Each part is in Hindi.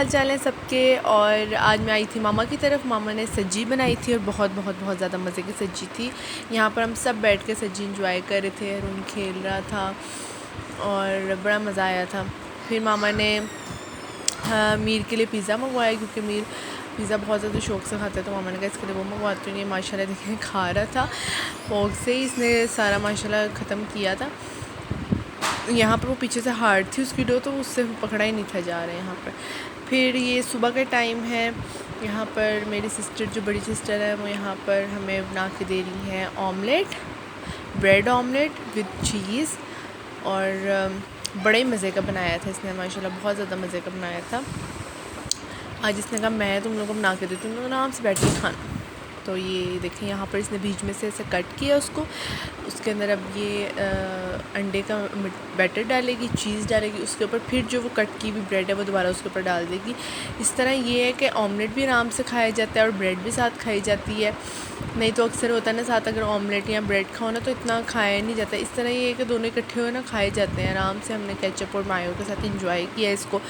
हाल चाल है सबके। और आज मैं आई थी मामा की तरफ। मामा ने सज्जी बनाई थी और बहुत बहुत बहुत ज़्यादा मज़े की सज्जी थी। यहाँ पर हम सब बैठ के सज्जी इंजॉय कर रहे थे। रूम खेल रहा था और बड़ा मज़ा आया था। फिर मामा ने मीर के लिए पिज़्ज़ा मंगवाया, क्योंकि मीर पिज़्ज़ा बहुत ज़्यादा शौक़ से खाता है, तो मामा ने कहा इसके लिए वो मंगवाती हूँ। ये माशाल्लाह देखें खा रहा था शौक़ से ही, इसने सारा माशाल्लाह ख़त्म किया था। यहाँ पर वो पीछे से हार्ड थी उसकी डो, तो उससे पकड़ा ही नहीं था जा रहा है यहाँ पर। फिर ये सुबह का टाइम है। यहाँ पर मेरी सिस्टर, जो बड़ी सिस्टर है, वो यहाँ पर हमें बना के दे रही है ऑमलेट, ब्रेड ऑमलेट विद चीज़। और बड़े मज़े का बनाया था इसने, माशाल्लाह बहुत ज़्यादा मज़े का बनाया था। आज इसने कहा मैं तुम लोगों को बना के देती हूँ, आराम से बैठ के खाना। तो ये देखें यहाँ पर इसने बीच में से ऐसे कट किया उसको। उसके अंदर अब ये अंडे का बैटर डालेगी, चीज़ डालेगी उसके ऊपर, फिर जो वो कट की हुई ब्रेड है वो दोबारा उसके ऊपर डाल देगी। इस तरह ये है कि ऑमलेट भी आराम से खाया जाता है और ब्रेड भी साथ खाई जाती है। नहीं तो अक्सर होता है ना, साथ अगर ऑमलेट या ब्रेड खाओ ना तो इतना खाया नहीं जाता। इस तरह ये है कि दोनों इकट्ठे हो ना खाए जाते हैं आराम से। हमने केचप और मायो के साथ इंजॉय किया इसको,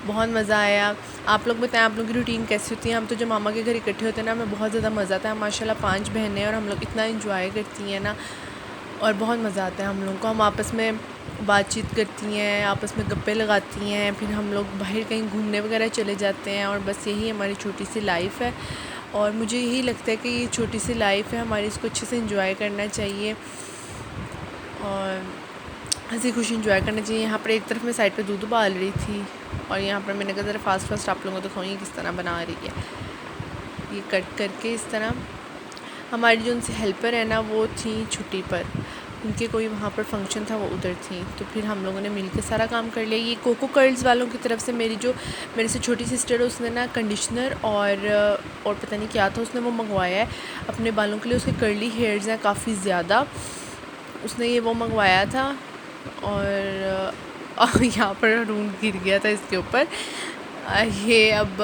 बहुत मज़ा आया। आप लोग बताएं आप लोगों की रूटीन कैसी होती है? हम तो जब मामा के घर इकट्ठे होते हैं ना, हमें बहुत ज़्यादा मज़ा आता है। माशाल्लाह 5 बहनें हैं और हम लोग इतना इंजॉय करती हैं ना, और बहुत मज़ा आता है हम लोगों को। हम आपस में बातचीत करती हैं, आपस में गप्पे लगाती हैं, फिर हम लोग बाहर कहीं घूमने वगैरह चले जाते हैं। और बस यही हमारी छोटी सी लाइफ़ है, और मुझे यही लगता है कि ये छोटी सी लाइफ़ है हमारी, इसको अच्छे से इंजॉय करना चाहिए और हंसी खुशी इंजॉय करना चाहिए। यहाँ पर एक तरफ मैं साइड पे दूध उबाल रही थी, और यहाँ पर मैंने कहा ज़रा फास्ट आप लोगों को दिखाऊँ ये किस तरह बना रही है। ये कट करके इस तरह। हमारी जो उनसे हेल्पर है ना, वो थी छुट्टी पर, उनके कोई वहाँ पर फंक्शन था, वो उधर थी। तो फिर हम लोगों ने मिलकर सारा काम कर लिया। ये कोको कर्ल्स वालों की तरफ से मेरे से छोटी सिस्टर है, उसने ना कंडीशनर और पता नहीं क्या था उसने वो मंगवाया है अपने बालों के लिए। उसके कर्ली हेयर्स हैं काफ़ी ज़्यादा, उसने ये वो मंगवाया था। और यहाँ पर रून गिर गया था इसके ऊपर। ये अब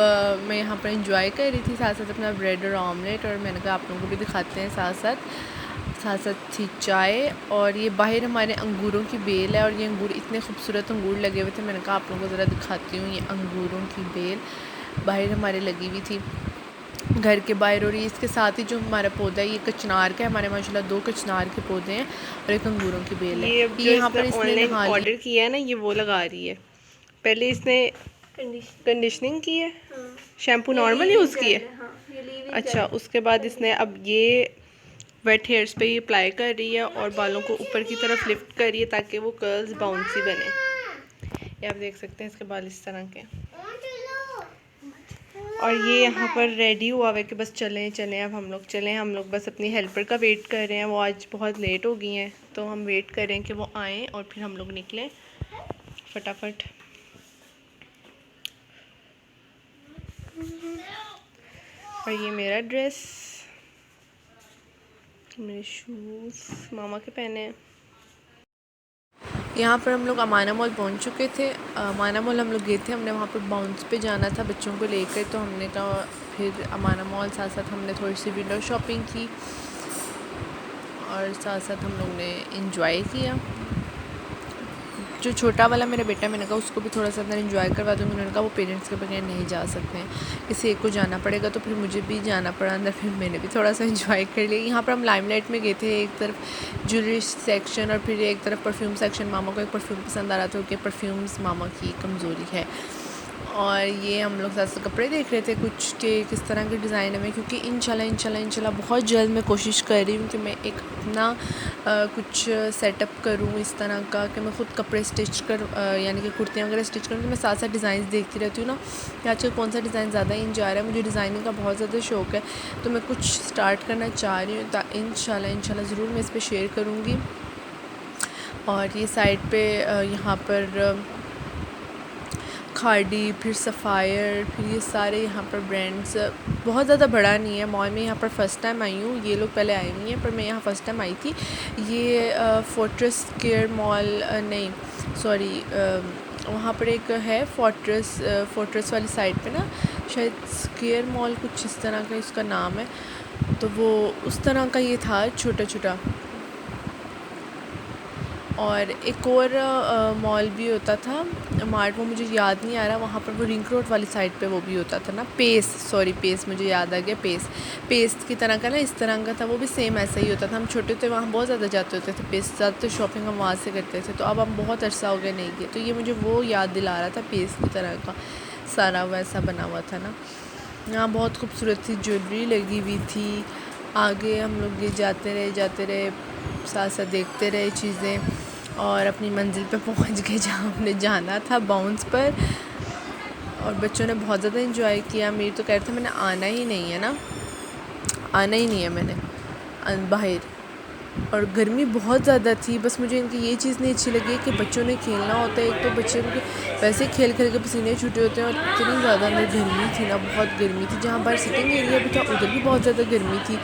मैं यहाँ पर इंजॉय कर रही थी साथ साथ अपना ब्रेड और ऑमलेट, और मैंने कहा आप लोगों को भी दिखाते हैं साथ साथ थी चाय। और ये बाहर हमारे अंगूरों की बेल है, और ये अंगूर इतने खूबसूरत अंगूर लगे हुए थे। मैंने कहा आप लोगों को ज़रा दिखाती हूँ, ये अंगूरों की बेल बाहर हमारे लगी हुई थी घर के बाहर। और ये इसके साथ ही जो हमारा पौधा है ये कचनार का है, हमारे माशाल्लाह 2 कचनार के पौधे हैं और एक अंगूरों की बेल है। ये यहाँ पर इसने ऑर्डर किया है ना, ये वो लगा रही है। पहले इसने कंडीशनिंग की है, हाँ। शैम्पू नॉर्मल यूज़ की है, हाँ। अच्छा, उसके बाद इसने अब ये वेट हेयर्स पे ये अप्लाई कर रही है और बालों को ऊपर की तरफ लिफ्ट कर रही है ताकि वो कर्ल्स बाउंसी बने। ये आप देख सकते हैं इसके बाल इस तरह के। और ये यहाँ पर रेडी हुआ है कि बस चलें अब हम लोग बस अपनी हेल्पर का वेट कर रहे हैं। वो आज बहुत लेट हो गई हैं, तो हम वेट कर रहे हैं कि वो आएँ और फिर हम लोग निकलें फटाफट। और ये मेरा ड्रेस, मेरे शूज़ मामा के पहने हैं। यहाँ पर हम लोग अमाना मॉल पहुँच चुके थे। अमाना मॉल हम लोग गए थे, हमने वहाँ पर बाउंस पे जाना था बच्चों को लेकर, तो हमने कहा फिर अमाना मॉल साथ साथ हमने थोड़ी सी विंडो शॉपिंग की और साथ साथ हम लोग ने इंजॉय किया। जो छोटा वाला मेरा बेटा, मैंने कहा उसको भी थोड़ा सा अंदर इंजॉय करवा दूँगी। उन्होंने कहा वो पेरेंट्स के बगैर नहीं जा सकते हैं, किसी एक को जाना पड़ेगा। तो फिर मुझे भी जाना पड़ा अंदर, फिर मैंने भी थोड़ा सा इंजॉय कर लिया। यहाँ पर हम लाइमलाइट में गए थे, एक तरफ ज्वेलरी सेक्शन और फिर एक तरफ परफ्यूम सेक्शन। मामा को एक परफ्यूम पसंद आ रहा था क्योंकि परफ्यूम्स मामा की कमज़ोरी है। और ये हम लोग साथ साथ कपड़े देख रहे थे कुछ के किस तरह के डिज़ाइन में, क्योंकि इंशाल्लाह बहुत जल्द मैं कोशिश कर रही हूँ कि मैं एक अपना कुछ सेटअप करूँ इस तरह का कि मैं ख़ुद कपड़े स्टिच कर यानी कि कुर्तियाँ वगैरह स्टिच करूँ। तो मैं साथ साथ डिज़ाइन देखती रहती हूँ ना कि आजकल कौन सा डिज़ाइन ज़्यादा इन जा रहा है। मुझे डिज़ाइनिंग का बहुत ज़्यादा शौक़ है, तो मैं कुछ स्टार्ट करना चाह रही हूँ। इंशाल्लाह ज़रूर मैं इस पर शेयर करूँगी। और ये साइड पे यहाँ पर खाड़ी, फिर सफ़ायर, फिर ये सारे यहाँ पर ब्रांड्स। बहुत ज़्यादा बड़ा नहीं है मॉल में। यहाँ पर फ़र्स्ट टाइम आई हूँ, ये लोग पहले आए हुई हैं पर मैं यहाँ फ़र्स्ट टाइम आई थी। ये फोर्ट्रेस केयर मॉल नहीं सॉरी, वहाँ पर एक है फोर्ट्रेस वाली साइड पे ना, शायद स्केयर मॉल कुछ इस तरह का इसका नाम है। तो वो उस तरह का ये था छोटा छोटा। और एक और मॉल भी होता था मार्ट वो मुझे याद नहीं आ रहा, वहाँ पर वो रिंग रोड वाली साइड पे वो भी होता था ना, पेस मुझे याद आ गया, पेस की तरह का ना, इस तरह का था, वो भी सेम ऐसा ही होता था। हम छोटे थे वहाँ बहुत ज़्यादा जाते होते थे पेस, ज़्यादातर शॉपिंग हम वहाँ से करते थे। तो अब हम बहुत अरसा हो गया नहीं किए, तो ये मुझे वो याद दिला रहा था, पेस की तरह का सारा वैसा बना हुआ था ना। यहाँ बहुत खूबसूरत सी ज्वेलरी लगी हुई थी। आगे हम लोग ये जाते रहे, साथ साथ देखते रहे चीज़ें, और अपनी मंजिल पे पहुंच गए जहाँ हमने जाना था, बाउंस पर। और बच्चों ने बहुत ज़्यादा इंजॉय किया। मेरी तो कह रहे थे मैंने आना ही नहीं है ना, आना ही नहीं है मैंने बाहर। और गर्मी बहुत ज़्यादा थी, बस मुझे इनकी ये चीज़ नहीं अच्छी लगी कि बच्चों ने खेलना होता है, एक तो बच्चे के वैसे खेल खेल के पसीने छूटे होते हैं, और इतनी ज़्यादा अंदर गर्मी थी ना, बहुत गर्मी थी। जहाँ बाहर सिटिंग एरिया भी था उधर भी बहुत ज़्यादा गर्मी थी।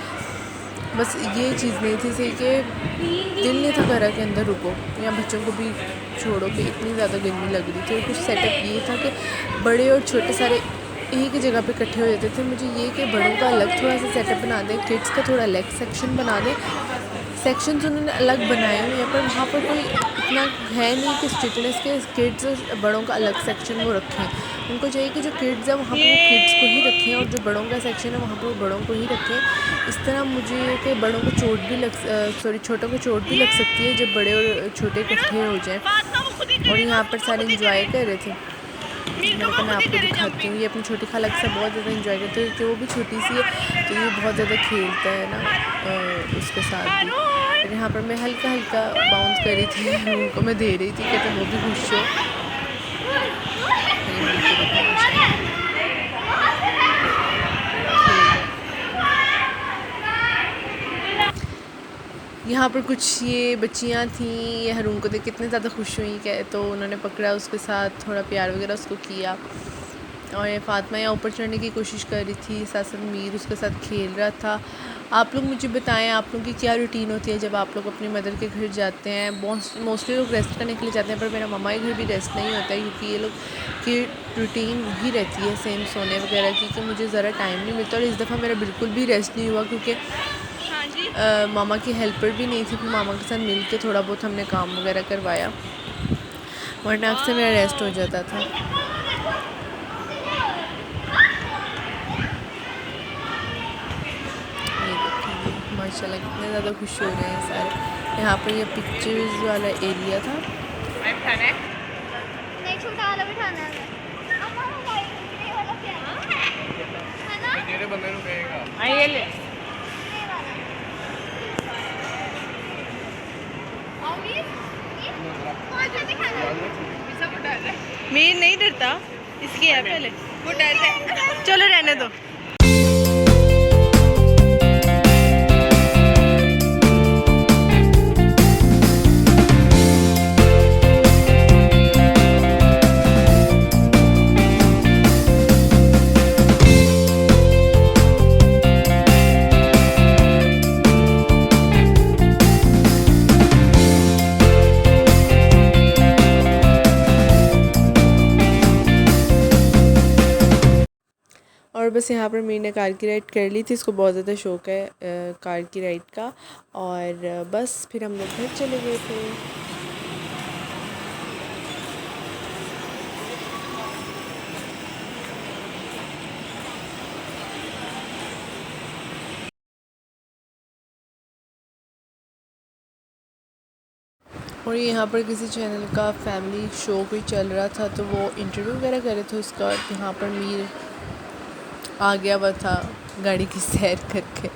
बस ये चीज़ नहीं थी सही कि दिल नहीं था घर के अंदर रुको, या बच्चों को भी छोड़ो कि इतनी ज़्यादा गर्मी लग रही थी। और कुछ सेटअप ये था कि बड़े और छोटे सारे एक ही जगह पे इकट्ठे हो जाते थे। मुझे ये कि बड़ों का अलग थोड़ा सा सेटअप बना दें, किड्स का थोड़ा अलग सेक्शन बना दें। सेक्शंस उन्होंने अलग बनाए हुए हैं, पर वहाँ पर कोई इतना है नहीं कि स्ट्रिक्टनेस के किड्स और बड़ों का अलग सेक्शन वो रखें। उनको चाहिए कि जो किड्स है वहाँ पर वो किड्स को ही रखें, और जो बड़ों का सेक्शन है वहाँ पर वो बड़ों को ही रखें। इस तरह मुझे कि बड़ों को चोट भी छोटों को चोट भी लग सकती है जब बड़े और छोटे इकट्ठे हो जाएँ। और यहाँ पर सारे इंजॉय कर रहे थे। मैंने कहा मैं आपको दिखाती हूँ। ये अपनी छोटी खाला के साथ बहुत ज़्यादा इंजॉय करते हैं, क्योंकि वो भी छोटी सी है, तो ये बहुत ज़्यादा खेलता है ना उसके साथ भी। और यहाँ पर मैं हल्का हल्का बाउंस कर रही थी, उनको मैं दे रही थी, कहते वो भी खुश हो। यहाँ पर कुछ ये बच्चियाँ थी, ये रून को देख कितने ज़्यादा खुश हुई, क्या तो उन्होंने पकड़ा, उसके साथ थोड़ा प्यार वगैरह उसको किया। और ये फातिमा यहाँ ऊपर चढ़ने की कोशिश कर रही थी, साथ साथ मीर उसके साथ खेल रहा था। आप लोग मुझे बताएं आप लोगों की क्या रूटीन होती है जब आप लोग अपनी मदर के घर जाते हैं। मोस्टली लोग रेस्ट करने के लिए जाते हैं, पर मेरा मम्मा के घर भी रेस्ट नहीं होता है, क्योंकि ये लोग की रूटीन वही रहती है सेम सोने वगैरह की, कि मुझे ज़रा टाइम नहीं मिलता। और इस दफ़ा मेरा बिल्कुल भी रेस्ट नहीं हुआ, क्योंकि मामा की हेल्पर भी नहीं थी, फिर मामा के साथ मिल के थोड़ा बहुत हमने काम वगैरह करवाया, वरना अक्सर मेरा रेस्ट हो जाता था। माशाल्लाह कितने ज़्यादा खुश हो रहे हैं सारे। यहाँ पर ये पिक्चर्स वाला एरिया था। मीर नहीं डरता, इसकी है पहले वो डर रहा। चलो रहने दो। और बस यहाँ पर मीर ने कार की राइड कर ली थी, इसको बहुत ज़्यादा शौक़ है कार की राइड का। और बस फिर हम लोग घर चले गए थे। और यहाँ पर किसी चैनल का फैमिली शो कोई चल रहा था, तो वो इंटरव्यू वगैरह कर रहे थे उसका। यहाँ पर मीर आ गया हुआ था गाड़ी की सैर करके।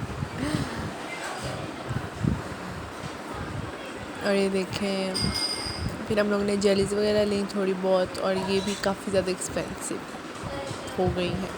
और ये देखें, फिर हम लोग ने जेलीज़ वगैरह ली थोड़ी बहुत, और ये भी काफ़ी ज़्यादा एक्सपेंसिव हो गई हैं।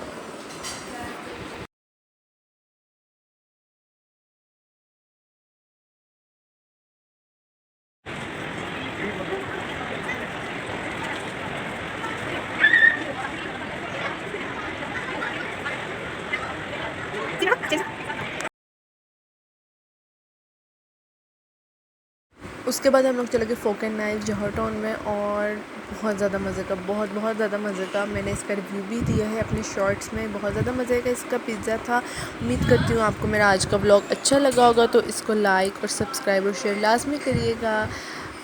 उसके बाद हम लोग चले गए फोक एंड नाइफ जौहर टाउन में, और बहुत ज़्यादा मज़े का, बहुत ज़्यादा मज़े का। मैंने इसका रिव्यू भी दिया है अपने शॉर्ट्स में। बहुत ज़्यादा मज़े का इसका पिज़्ज़ा था। उम्मीद करती हूँ आपको मेरा आज का व्लॉग अच्छा लगा होगा, तो इसको लाइक और सब्सक्राइब और शेयर लाजमी करिएगा।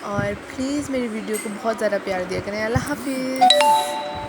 और प्लीज़ मेरी वीडियो को बहुत ज़्यादा प्यार दिया करें। अल्लाह हाफ़िज़।